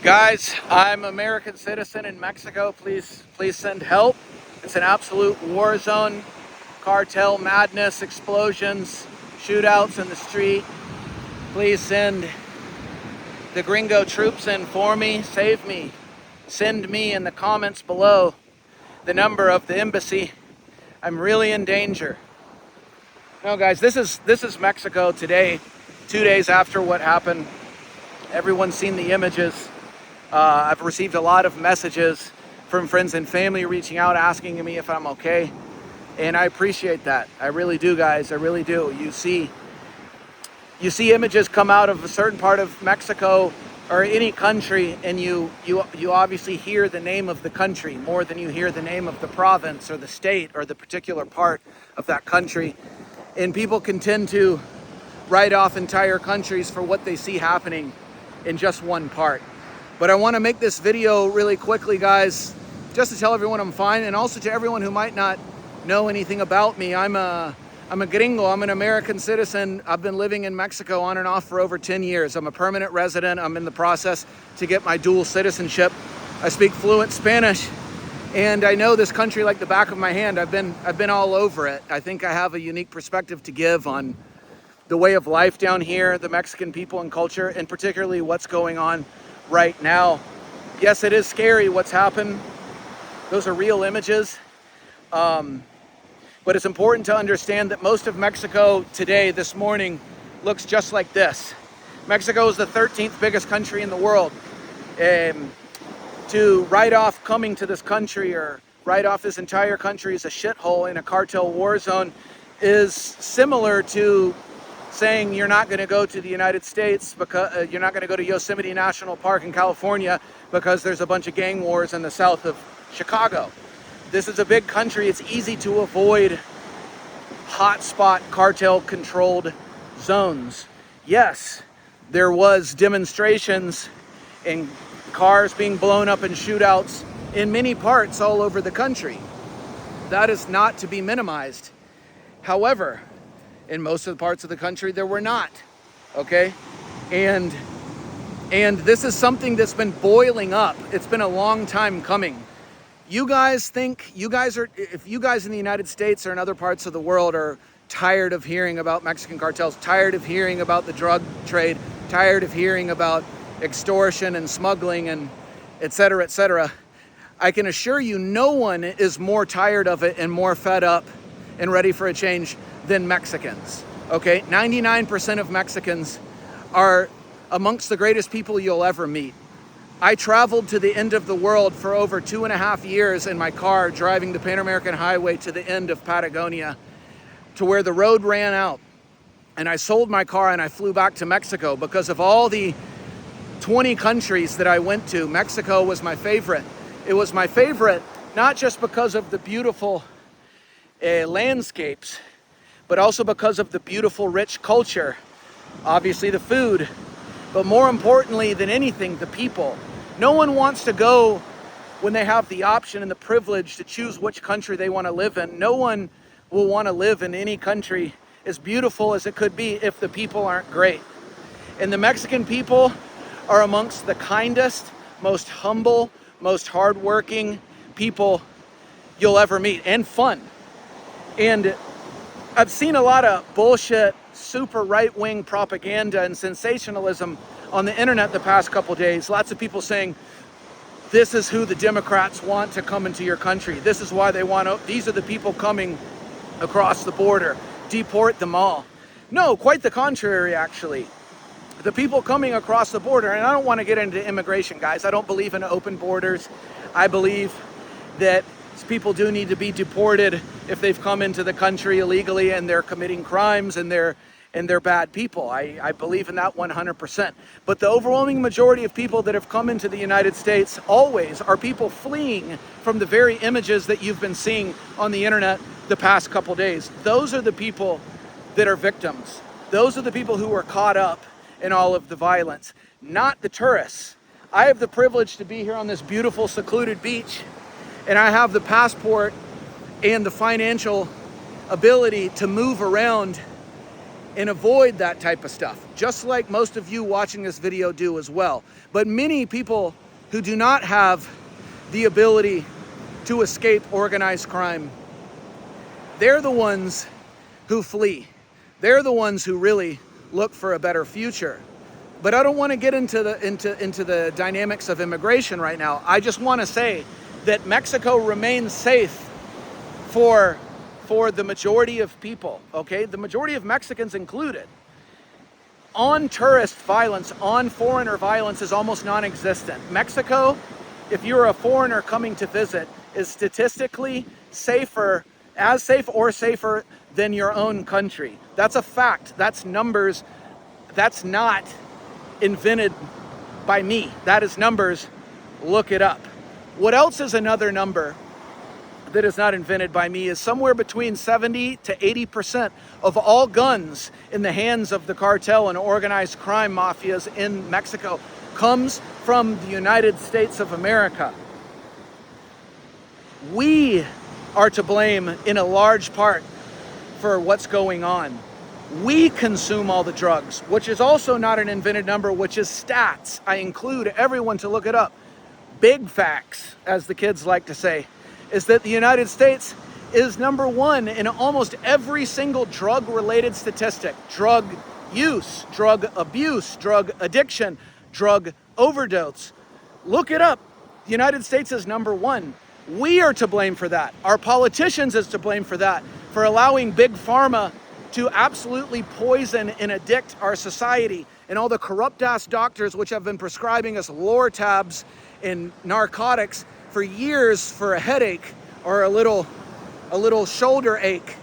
Guys, I'm an American citizen in Mexico. Please send help. It's an absolute war zone. Cartel madness, explosions, shootouts in the street. Please send the gringo troops in for me. Save me. Send me in the comments below the number of the embassy. I'm really in danger. No, guys, this is Mexico today, 2 days after what happened. Everyone's seen the images. I've received a lot of messages from friends and family reaching out, asking me if I'm okay. And I appreciate that. I really do, guys. I really do. You see images come out of a certain part of Mexico or any country, and you obviously hear the name of the country more than you hear the name of the province or the state or the particular part of that country. And people can tend to write off entire countries for what they see happening in just one part. But I want to make this video really quickly, guys, just to tell everyone I'm fine, and also to everyone who might not know anything about me. I'm a gringo. I'm an American citizen. I've been living in Mexico on and off for over 10 years. I'm a permanent resident. I'm in the process to get my dual citizenship. I speak fluent Spanish, and I know this country like the back of my hand. I've been all over it. I think I have a unique perspective to give on the way of life down here, the Mexican people and culture, and particularly what's going on right now. Yes, it is scary what's happened. Those are real images. But it's important to understand that most of Mexico today, this morning, looks just like this. Mexico is the 13th biggest country in the world. To write off coming to this country or write off this entire country as a shithole in a cartel war zone is similar to saying you're not going to go to the United States because you're not going to go to Yosemite National Park in California because there's a bunch of gang wars in the south of Chicago. This is a big country. It's easy to avoid hotspot cartel controlled zones. Yes, there was demonstrations and cars being blown up in shootouts in many parts all over the country. That is not to be minimized. However, in most of the parts of the country, there were not, okay? And this is something that's been boiling up. It's been a long time coming. If you guys in the United States or in other parts of the world are tired of hearing about Mexican cartels, tired of hearing about the drug trade, tired of hearing about extortion and smuggling and et cetera, I can assure you no one is more tired of it and more fed up and ready for a change than Mexicans, okay? 99% of Mexicans are amongst the greatest people you'll ever meet. I traveled to the end of the world for over 2.5 years in my car, driving the Pan American Highway to the end of Patagonia, to where the road ran out. And I sold my car and I flew back to Mexico because of all the 20 countries that I went to. Mexico was my favorite. It was my favorite, not just because of the beautiful landscapes, but also because of the beautiful, rich culture, obviously the food, but more importantly than anything, the people. No one wants to go when they have the option and the privilege to choose which country they want to live in. No one will want to live in any country as beautiful as it could be if the people aren't great. And the Mexican people are amongst the kindest, most humble, most hardworking people you'll ever meet, and fun. And I've seen a lot of bullshit, super right-wing propaganda and sensationalism on the internet the past couple days. Lots of people saying, this is who the Democrats want to come into your country. This is why they want to, these are the people coming across the border. Deport them all. No, quite the contrary, actually. The people coming across the border, and I don't want to get into immigration, guys. I don't believe in open borders. I believe that people do need to be deported if they've come into the country illegally and they're committing crimes and they're bad people. I believe in that 100%. But the overwhelming majority of people that have come into the United States always are people fleeing from the very images that you've been seeing on the internet the past couple days. Those are the people that are victims. Those are the people who are caught up in all of the violence, not the tourists. I have the privilege to be here on this beautiful, secluded beach, and I have the passport and the financial ability to move around and avoid that type of stuff, just like most of you watching this video do as well. But many people who do not have the ability to escape organized crime, they're the ones who flee. They're the ones who really look for a better future. But I don't want to get into the dynamics of immigration right now. I just want to say that Mexico remains safe for the majority of people, okay? The majority of Mexicans included. On tourist violence, on foreigner violence is almost non-existent. Mexico, if you're a foreigner coming to visit, is statistically safer, as safe or safer than your own country. That's a fact. That's numbers. That's not invented by me. That is numbers. Look it up. What else is another number that is not invented by me is somewhere between 70 to 80% of all guns in the hands of the cartel and organized crime mafias in Mexico comes from the United States of America. We are to blame in a large part for what's going on. We consume all the drugs, which is also not an invented number, which is stats. I include everyone to look it up. Big facts, as the kids like to say, is that the United States is number one in almost every single drug-related statistic. Drug use, drug abuse, drug addiction, drug overdose. Look it up. The United States is number one. We are to blame for that. Our politicians is to blame for that, for allowing big pharma to absolutely poison and addict our society, and all the corrupt-ass doctors which have been prescribing us Lortabs and narcotics for years for a headache or a little shoulder ache.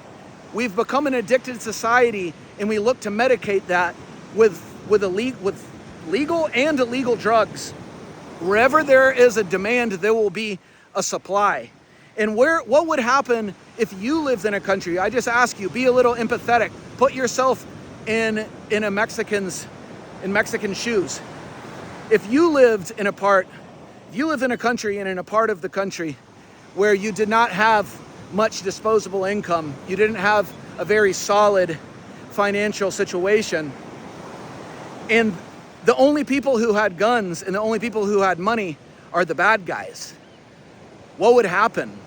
We've become an addicted society, and we look to medicate that with legal and illegal drugs. Wherever there is a demand, there will be a supply. And what would happen if you lived in a country? I just ask you, be a little empathetic. Put yourself in Mexican shoes. If you lived in a country and in a part of the country where you did not have much disposable income, you didn't have a very solid financial situation, and the only people who had guns and the only people who had money are the bad guys, what would happen?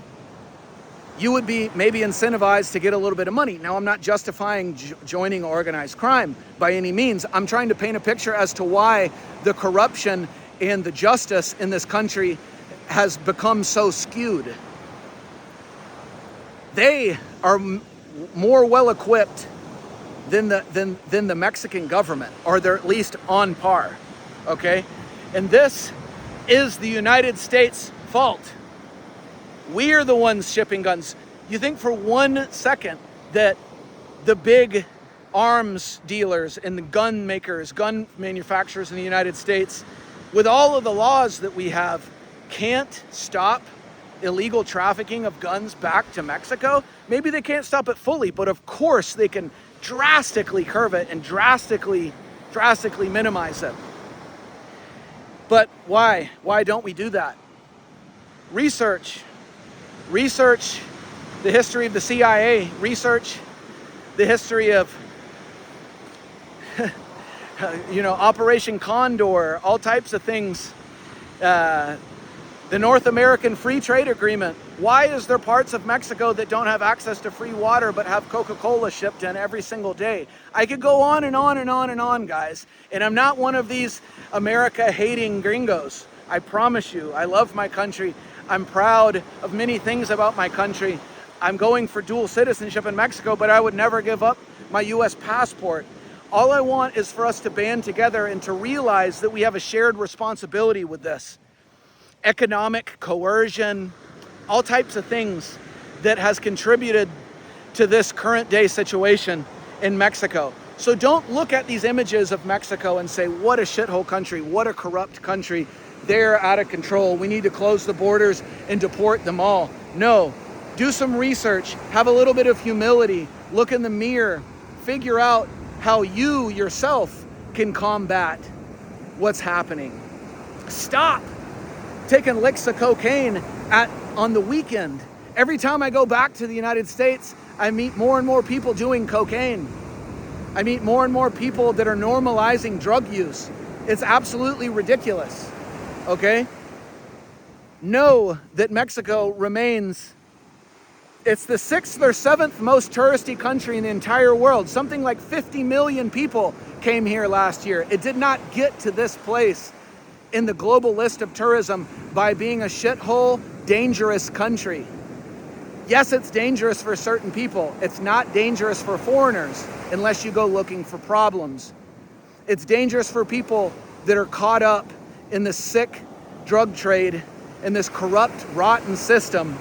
You would be maybe incentivized to get a little bit of money. Now, I'm not justifying joining organized crime by any means. I'm trying to paint a picture as to why the corruption and the justice in this country has become so skewed. They are more well equipped than the Mexican government, or they're at least on par, okay? And this is the United States' fault. We are the ones shipping guns. You think for 1 second that the big arms dealers and the gun makers, gun manufacturers in the United States, with all of the laws that we have, can't stop illegal trafficking of guns back to Mexico? Maybe they can't stop it fully, but of course they can drastically curb it and drastically minimize it. But why? Why don't we do that? Research the history of the CIA, research the history of Operation Condor, all types of things. The North American Free Trade Agreement. Why is there parts of Mexico that don't have access to free water but have Coca-Cola shipped in every single day? I could go on and on and on and on, guys. And I'm not one of these America-hating gringos. I promise you, I love my country. I'm proud of many things about my country. I'm going for dual citizenship in Mexico, but I would never give up my U.S. passport. All I want is for us to band together and to realize that we have a shared responsibility with this. Economic coercion, all types of things that has contributed to this current day situation in Mexico. So don't look at these images of Mexico and say, what a shithole country, what a corrupt country. They're out of control. We need to close the borders and deport them all. No, do some research, have a little bit of humility, look in the mirror, figure out how you yourself can combat what's happening. Stop taking licks of cocaine on the weekend. Every time I go back to the United States, I meet more and more people doing cocaine. I meet more and more people that are normalizing drug use. It's absolutely ridiculous, okay? Know that Mexico remains, it's the 6th or 7th most touristy country in the entire world. Something like 50 million people came here last year. It did not get to this place in the global list of tourism by being a shithole, dangerous country. Yes, it's dangerous for certain people. It's not dangerous for foreigners unless you go looking for problems. It's dangerous for people that are caught up in the sick drug trade and this corrupt, rotten system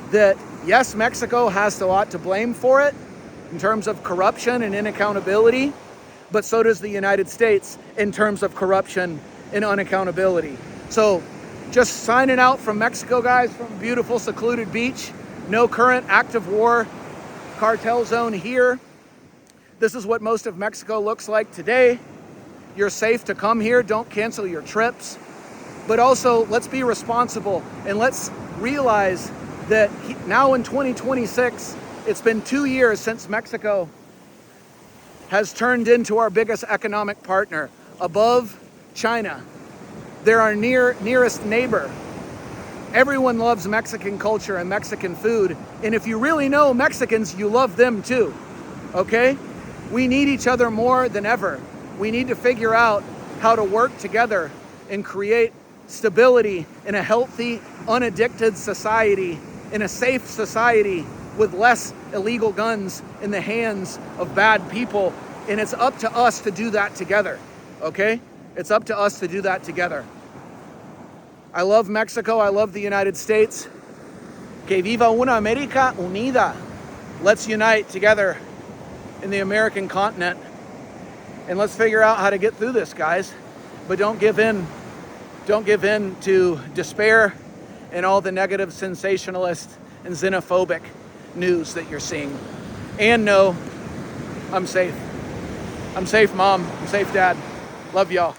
that, yes, Mexico has a lot to blame for it in terms of corruption and inaccountability, but so does the United States in terms of corruption and unaccountability. So just signing out from Mexico, guys, from a beautiful, secluded beach. No current active war cartel zone here. This is what most of Mexico looks like today. You're safe to come here. Don't cancel your trips. But also, let's be responsible and let's realize that now in 2026, it's been 2 years since Mexico has turned into our biggest economic partner, above China. They're our nearest neighbor. Everyone loves Mexican culture and Mexican food. And if you really know Mexicans, you love them too, okay? We need each other more than ever. We need to figure out how to work together and create stability in a healthy, unaddicted society, in a safe society with less illegal guns in the hands of bad people. And it's up to us to do that together, okay? It's up to us to do that together. I love Mexico. I love the United States. Que viva una América unida. Let's unite together in the American continent. And let's figure out how to get through this, guys. But don't give in. Don't give in to despair and all the negative, sensationalist, and xenophobic news that you're seeing. And know I'm safe. I'm safe, Mom. I'm safe, Dad. Love y'all.